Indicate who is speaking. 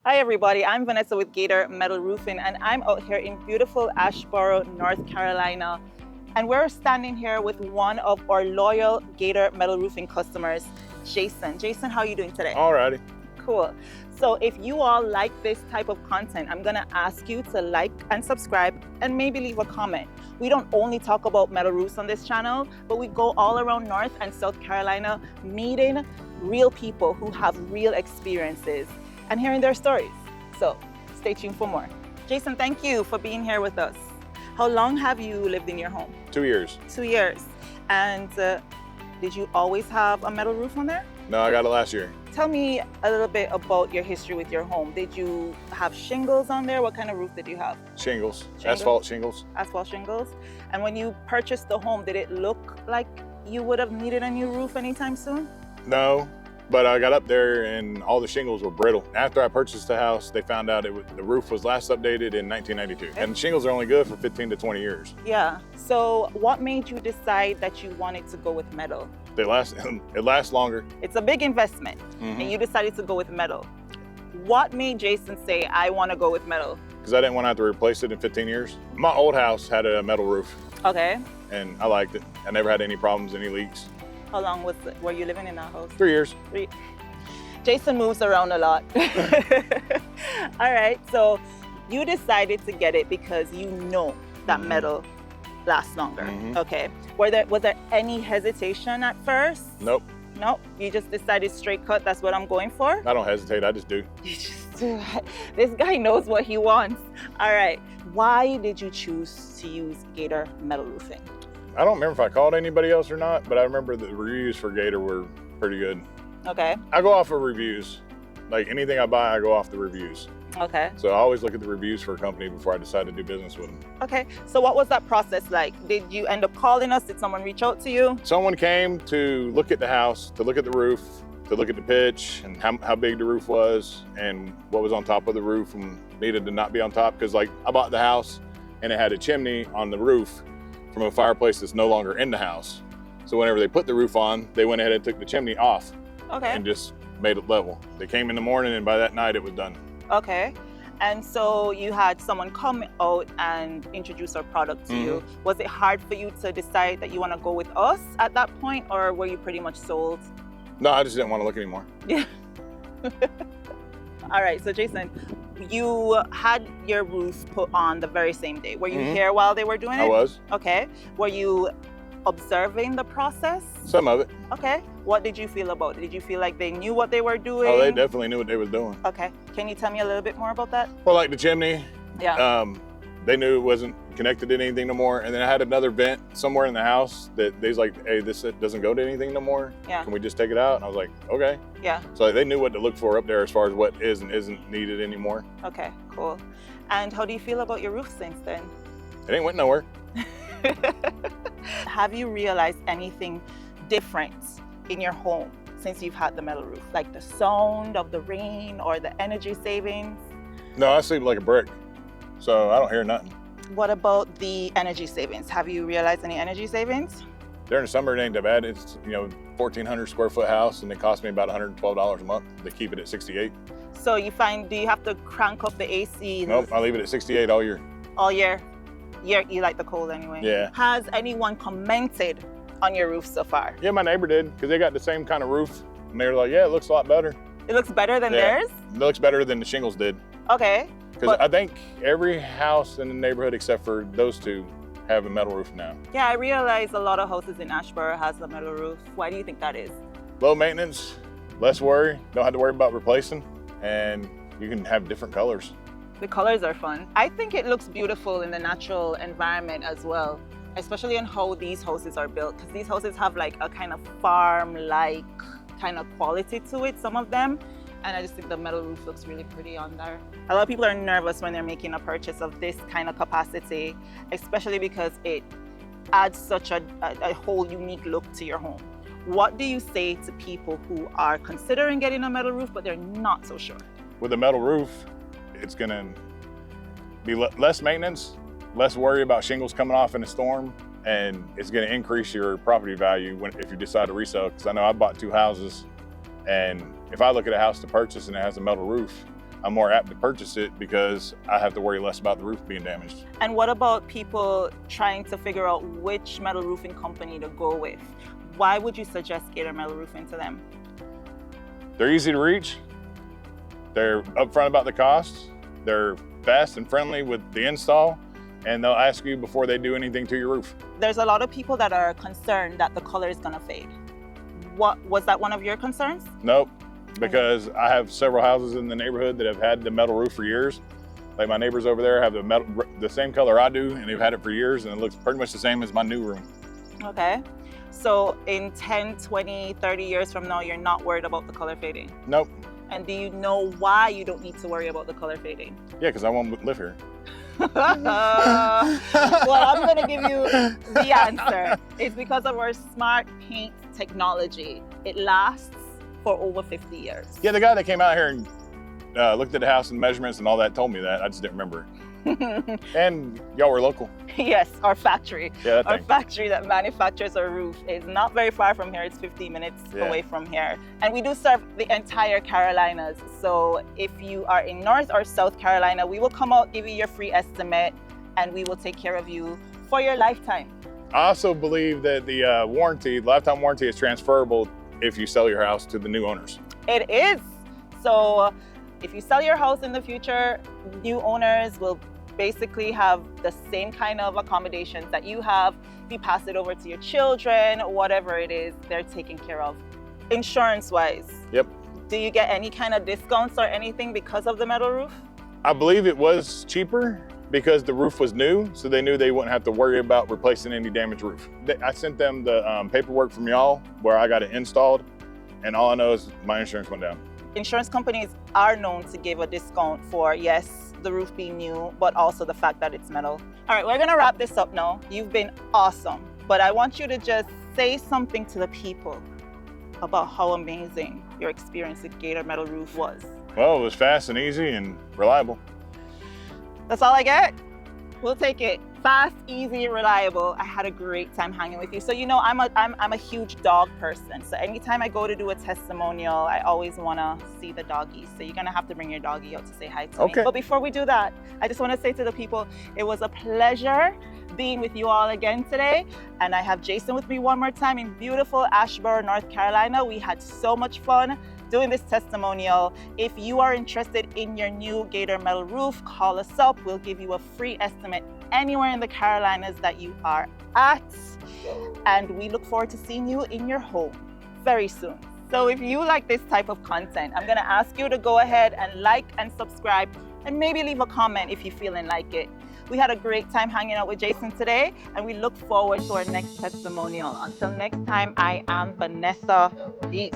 Speaker 1: Hi everybody, I'm Vanessa with Gator Metal Roofing and I'm out here in beautiful Asheboro, North Carolina. And we're standing here with one of our loyal Gator Metal Roofing customers, Jason. Jason, how are you doing today?
Speaker 2: Alrighty.
Speaker 1: Cool. So if you all like this type of content, I'm gonna ask you to like and subscribe and maybe leave a comment. We don't only talk about metal roofs on this channel, but we go all around North and South Carolina meeting real people who have real experiences and hearing their stories. So stay tuned for more. Jason, thank you for being here with us. How long have you lived in your home?
Speaker 2: 2 years.
Speaker 1: 2 years. And did you always have a metal roof on there?
Speaker 2: No, I got it last year.
Speaker 1: Tell me a little bit about your history with your home. Did you have shingles on there? What kind of roof did you have?
Speaker 2: Shingles.
Speaker 1: Shingles?
Speaker 2: Asphalt shingles.
Speaker 1: Asphalt shingles. And when you purchased the home, did it look like you would have needed a new roof anytime soon?
Speaker 2: No, but I got up there and all the shingles were brittle. After I purchased the house, they found out the roof was last updated in 1992.
Speaker 1: Okay.
Speaker 2: And shingles are only good for 15 to 20 years.
Speaker 1: Yeah. So what made you decide that you wanted to go with metal?
Speaker 2: It lasts longer.
Speaker 1: It's a big investment, and you decided to go with metal. What made Jason say, I want to go with metal?
Speaker 2: Because I didn't want to have to replace it in 15 years. My old house had a metal roof
Speaker 1: Okay.
Speaker 2: and I liked it. I never had any problems, any leaks.
Speaker 1: How long were you living in that house?
Speaker 2: 3 years.
Speaker 1: Jason moves around a lot. All right, so you decided to get it because you know that metal lasts longer. Okay. Was there any hesitation at first?
Speaker 2: Nope.
Speaker 1: Nope. You just decided straight cut, that's what I'm going for?
Speaker 2: I don't hesitate, I just do.
Speaker 1: You just do it. This guy knows what he wants. All right. Why did you choose to use Gator Metal Roofing?
Speaker 2: I don't remember if I called anybody else or not, but I remember the reviews for Gator were pretty good.
Speaker 1: Okay.
Speaker 2: I go off of reviews. Like anything I buy, I go off the reviews.
Speaker 1: Okay.
Speaker 2: So I always look at the reviews for a company before I decide to do business with them.
Speaker 1: Okay. So what was that process like? Did you end up calling us? Did someone reach out to you?
Speaker 2: Someone came to look at the house, to look at the roof, to look at the pitch and how big the roof was and what was on top of the roof and needed to not be on top. Because like I bought the house and it had a chimney on the roof from a fireplace that's no longer in the house. So whenever they put the roof on, they went ahead and took the chimney off.
Speaker 1: Okay.
Speaker 2: And just made it level. They came in the morning and by that night it was done.
Speaker 1: Okay. And so you had someone come out and introduce our product to you. Was it hard for you to decide that you want to go with us at that point, or were you pretty much sold?
Speaker 2: No, I just didn't want to look anymore.
Speaker 1: Yeah. All right, so Jason, you had your roof put on the very same day. Were you here while they were doing it?
Speaker 2: I was.
Speaker 1: Okay. Were you observing the process?
Speaker 2: Some of it.
Speaker 1: Okay. What did you feel about it? Did you feel like they knew what they were doing?
Speaker 2: Oh, they definitely knew what they was doing.
Speaker 1: Okay. Can you tell me a little bit more about that?
Speaker 2: Well, like the chimney,
Speaker 1: Yeah.
Speaker 2: they knew it wasn't connected to anything no more. And then I had another vent somewhere in the house that they was like, hey, this doesn't go to anything no more.
Speaker 1: Yeah.
Speaker 2: Can we just take it out? And I was like, okay.
Speaker 1: Yeah.
Speaker 2: So they knew what to look for up there as far as what is and isn't needed anymore.
Speaker 1: Okay, cool. And how do you feel about your roof since then?
Speaker 2: It ain't went nowhere.
Speaker 1: Have you realized anything different in your home since you've had the metal roof? Like the sound of the rain or the energy savings?
Speaker 2: No, I sleep like a brick. So I don't hear nothing.
Speaker 1: What about the energy savings? Have you realized any energy savings?
Speaker 2: During the summer, it ain't that bad. It's, 1,400 square foot house and it cost me about $112 a month to keep it at 68.
Speaker 1: So do you have to crank up the AC?
Speaker 2: Nope, I leave it at 68 all year.
Speaker 1: All year? You like the cold anyway?
Speaker 2: Yeah.
Speaker 1: Has anyone commented on your roof so far?
Speaker 2: Yeah, my neighbor did, because they got the same kind of roof. And they were like, yeah, it looks a lot better.
Speaker 1: It looks better than theirs?
Speaker 2: It looks better than the shingles did.
Speaker 1: Okay.
Speaker 2: Because I think every house in the neighborhood except for those two have a metal roof now.
Speaker 1: Yeah, I realize a lot of houses in Asheboro has a metal roof. Why do you think that is?
Speaker 2: Low maintenance, less worry, don't have to worry about replacing, and you can have different colors.
Speaker 1: The colors are fun. I think it looks beautiful in the natural environment as well, especially on how these houses are built, because these houses have like a kind of farm-like kind of quality to it, some of them. And I just think the metal roof looks really pretty on there. A lot of people are nervous when they're making a purchase of this kind of capacity, especially because it adds such a whole unique look to your home. What do you say to people who are considering getting a metal roof, but they're not so sure?
Speaker 2: With a metal roof, it's gonna be less maintenance, less worry about shingles coming off in a storm, and it's gonna increase your property value if you decide to resell. Because I know I bought 2 houses, and if I look at a house to purchase and it has a metal roof, I'm more apt to purchase it because I have to worry less about the roof being damaged.
Speaker 1: And what about people trying to figure out which metal roofing company to go with? Why would you suggest Gator Metal Roofing to them?
Speaker 2: They're easy to reach. They're upfront about the costs. They're fast and friendly with the install, and they'll ask you before they do anything to your roof.
Speaker 1: There's a lot of people that are concerned that the color is gonna fade. Was that one of your concerns?
Speaker 2: Nope, because I have several houses in the neighborhood that have had the metal roof for years. Like my neighbors over there have the same color I do, and they've had it for years, and it looks pretty much the same as my new room.
Speaker 1: Okay. So in 10, 20, 30 years from now, you're not worried about the color fading?
Speaker 2: Nope.
Speaker 1: And do you know why you don't need to worry about the color fading?
Speaker 2: Yeah, because I won't live here.
Speaker 1: Well, I'm going to give you the answer. It's because of our smart paint technology. It lasts for over 50 years.
Speaker 2: Yeah, the guy that came out here and looked at the house and measurements and all that told me that. I just didn't remember. And y'all were local.
Speaker 1: Yes, our factory.
Speaker 2: Yeah,
Speaker 1: our factory that manufactures our roof is not very far from here. It's 15 minutes away from here. And we do serve the entire Carolinas. So if you are in North or South Carolina, we will come out, give you your free estimate, and we will take care of you for your lifetime.
Speaker 2: I also believe that the lifetime warranty is transferable if you sell your house to the new owners.
Speaker 1: It is. So if you sell your house in the future, new owners will basically have the same kind of accommodations that you have. If you pass it over to your children, whatever it is, they're taken care of. Insurance-wise,
Speaker 2: yep.
Speaker 1: Do you get any kind of discounts or anything because of the metal roof?
Speaker 2: I believe it was cheaper because the roof was new, so they knew they wouldn't have to worry about replacing any damaged roof. I sent them the paperwork from y'all where I got it installed, and all I know is my insurance went down.
Speaker 1: Insurance companies are known to give a discount for, yes, the roof being new, but also the fact that it's metal. All right, we're gonna wrap this up now. You've been awesome, but I want you to just say something to the people about how amazing your experience with Gator Metal Roof was.
Speaker 2: Well, it was fast and easy and reliable.
Speaker 1: That's all I get. We'll take it. Fast, easy, reliable. I had a great time hanging with you. So you know, I'm a huge dog person. So anytime I go to do a testimonial, I always want to see the doggies. So you're gonna have to bring your doggie out to say hi to me. But before we do that, I just want to say to the people, it was a pleasure being with you all again today. And I have Jason with me one more time in beautiful Asheboro, North Carolina. We had so much fun doing this testimonial. If you are interested in your new Gator Metal Roof, call us up. We'll give you a free estimate anywhere in the Carolinas that you are at. And we look forward to seeing you in your home very soon. So if you like this type of content, I'm gonna ask you to go ahead and like and subscribe and maybe leave a comment if you're feeling like it. We had a great time hanging out with Jason today, and we look forward to our next testimonial. Until next time, I am Vanessa. Peace.